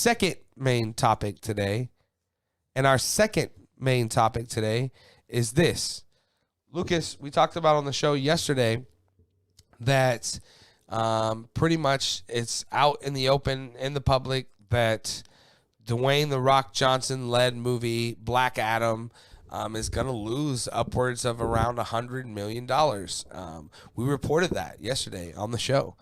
second main topic today. And our second main topic today is this. Lucas, we talked about on the show yesterday that pretty much it's out in the open, in the public, that Dwayne "The Rock" Johnson led movie Black Adam is going to lose upwards of around $100 million. We reported that yesterday on the show.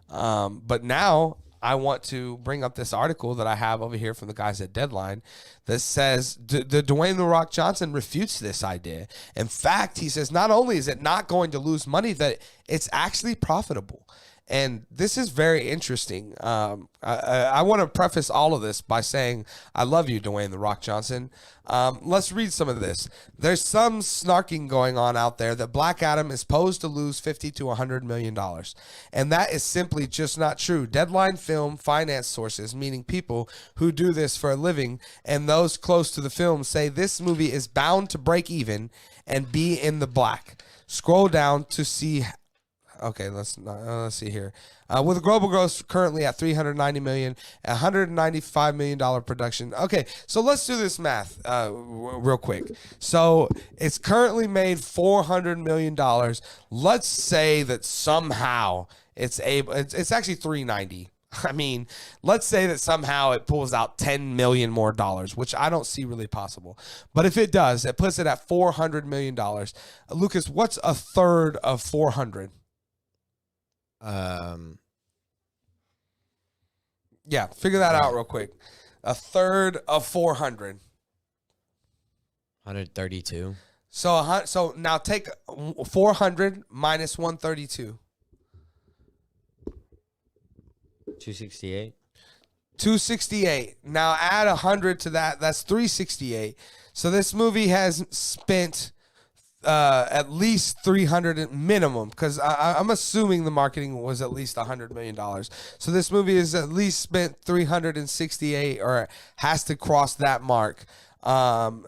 But now I want to bring up this article that I have over here from the guys at Deadline that says the Dwayne "The Rock" Johnson refutes this idea. In fact, he says not only is it not going to lose money, that it's actually profitable. And this is very interesting. I want to preface all of this by saying I love you, Dwayne "The Rock" Johnson. Let's read some of this. There's some snarking going on out there that Black Adam is posed to lose $50 to $100 million. And that is simply just not true. Deadline film finance sources, meaning people who do this for a living, and those close to the film say this movie is bound to break even and be in the black. Scroll down to see. Okay, let's see here. With a global gross currently at $390 million, $195 million production. Okay, so let's do this math real quick. So it's currently made $400 million. Let's say that somehow it's actually $390. I mean, let's say that somehow it pulls out $10 million more dollars, which I don't see really possible. But if it does, it puts it at $400 million. Lucas, what's a third of 400? Yeah, figure that out real quick. A third of 400. 132. So now take 400 minus 132. 268. 268. Now add 100 to that. That's 368. So this movie has spent at least 300 minimum, because I'm assuming the marketing was at least $100 million. So this movie has at least spent 368, or has to cross that mark. And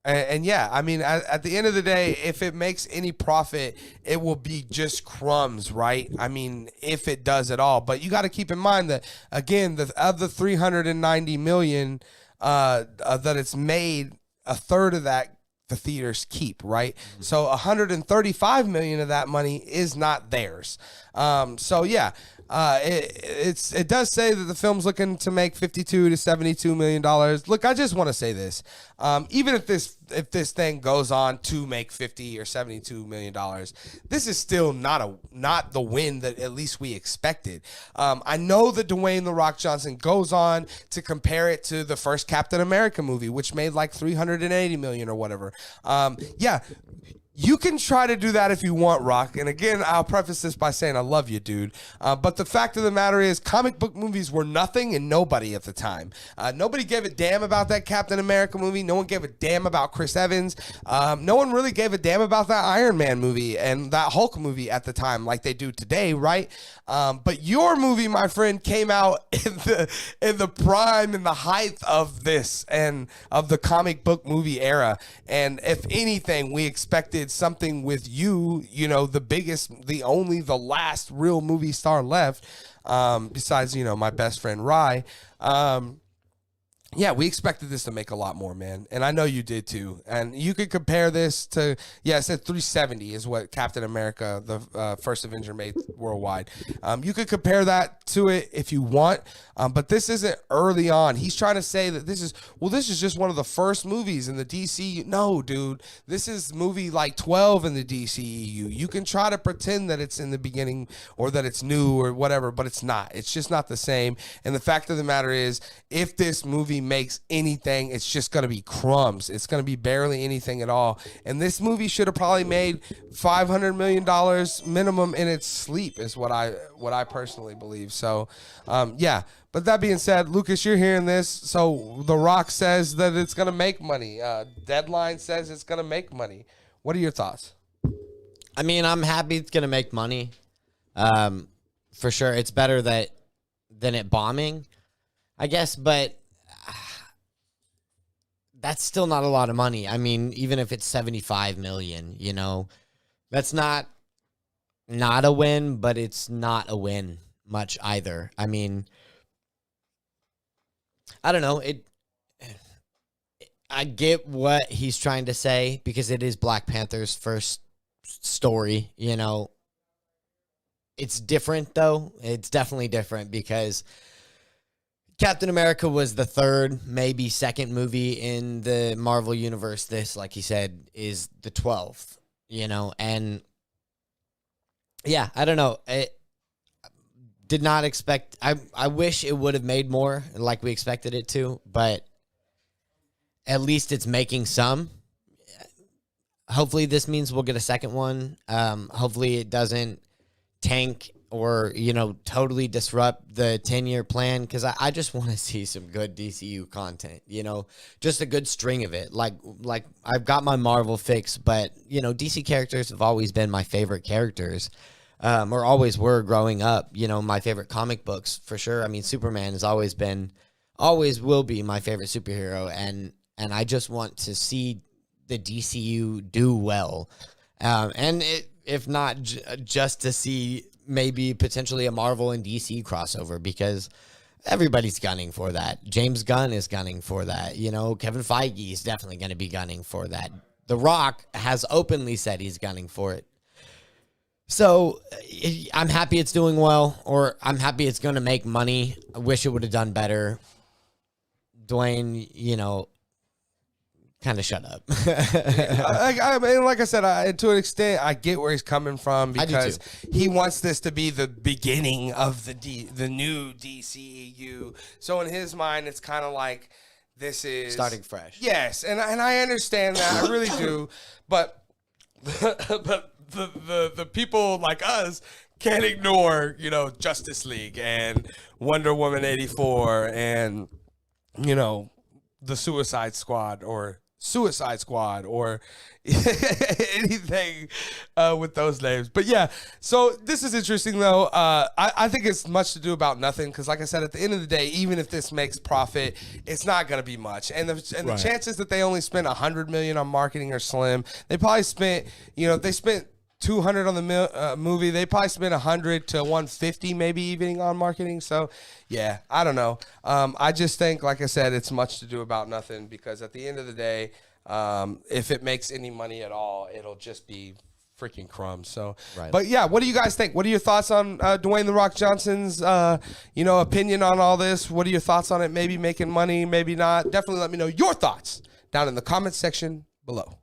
yeah, I mean, at the end of the day, if it makes any profit, it will be just crumbs, right? I mean, if it does at all. But you got to keep in mind that, again, of the $390 million that it's made, a third of that the theaters keep, right? Mm-hmm. So $135 million of that money is not theirs. So yeah, it does say that the film's looking to make $52 to $72 million. Look, I just want to say this. Even if this thing goes on to make $50 or $72 million, this is still not the win that at least we expected. I know that Dwayne "The Rock" Johnson goes on to compare it to the first Captain America movie, which made like $380 million or whatever. Yeah. You can try to do that if you want, Rock. And again, I'll preface this by saying I love you, dude. But the fact of the matter is, comic book movies were nothing and nobody at the time. Nobody gave a damn about that Captain America movie. No one gave a damn about Chris Evans. No one really gave a damn about that Iron Man movie and that Hulk movie at the time like they do today, right? But your movie, my friend, came out in the prime and the height of this and of the comic book movie era. And if anything, we expected something with you, the biggest, the last real movie star left, besides, my best friend Rye. Yeah, we expected this to make a lot more, man. And I know you did too. And you could compare this to, I said 370 is what Captain America, the first Avenger, made worldwide. You could compare that to it if you want. But this isn't early on. He's trying to say that this is just one of the first movies in the DCU. No, dude. This is movie like 12 in the DCEU. You can try to pretend that it's in the beginning or that it's new or whatever, but it's not. It's just not the same. And the fact of the matter is, if this movie makes anything, it's just going to be crumbs. It's going to be barely anything at all. And this movie should have probably made $500 million minimum in its sleep, is what I personally believe. So, yeah. But that being said, Lucas, you're hearing this. So The Rock says that it's going to make money. Deadline says it's going to make money. What are your thoughts? I mean, I'm happy it's going to make money. For sure. It's better than it bombing, I guess. But that's still not a lot of money. I mean, even if it's 75 million, that's not a win, but it's not a win much either. I mean, I don't know. I get what he's trying to say because it is Black Panther's first story, you know. It's different though. It's definitely different because Captain America was the third, maybe second movie in the Marvel universe. This, like he said, is the 12th, you know, and yeah, I don't know. It did not expect, I wish it would have made more like we expected it to, but at least it's making some. Hopefully this means we'll get a second one. Hopefully it doesn't tank or, you know, totally disrupt the 10-year plan, because I just want to see some good DCU content, you know, just a good string of it. Like I've got my Marvel fix, but, you know, DC characters have always been my favorite characters, or always were growing up, you know, my favorite comic books for sure. I mean, Superman has always will be my favorite superhero, and I just want to see the DCU do well. If not just to see maybe potentially a Marvel and DC crossover, because everybody's gunning for that. James Gunn is gunning for that. You know, Kevin Feige is definitely going to be gunning for that. The Rock has openly said he's gunning for it. So I'm happy it's doing well, or I'm happy it's going to make money. I wish it would have done better. Dwayne, you know, kind of shut up. I mean, like I said, to an extent, I get where he's coming from, because he wants this to be the beginning of the new DCEU. So in his mind, it's kind of like this is starting fresh. Yes, and I understand that, I really do, but the people like us can't ignore, you know, Justice League and Wonder Woman 84 and, you know, the Suicide Squad or anything with those names. But yeah, so this is interesting though. I think it's much to do about nothing, because like I said, at the end of the day, even if this makes profit, it's not going to be much, and the chances that they only spent $100 million on marketing are slim. They probably spent, you know, they spent $200 on the movie, they probably spent $100 to $150 maybe even on marketing. So yeah, I don't know. I just think, like I said, it's much to do about nothing, because at the end of the day, if it makes any money at all, it'll just be freaking crumbs. So, but yeah, what do you guys think? What are your thoughts on Dwayne "The Rock" Johnson's you know, opinion on all this? What are your thoughts on it? Maybe making money, maybe not. Definitely let me know your thoughts down in the comments section below.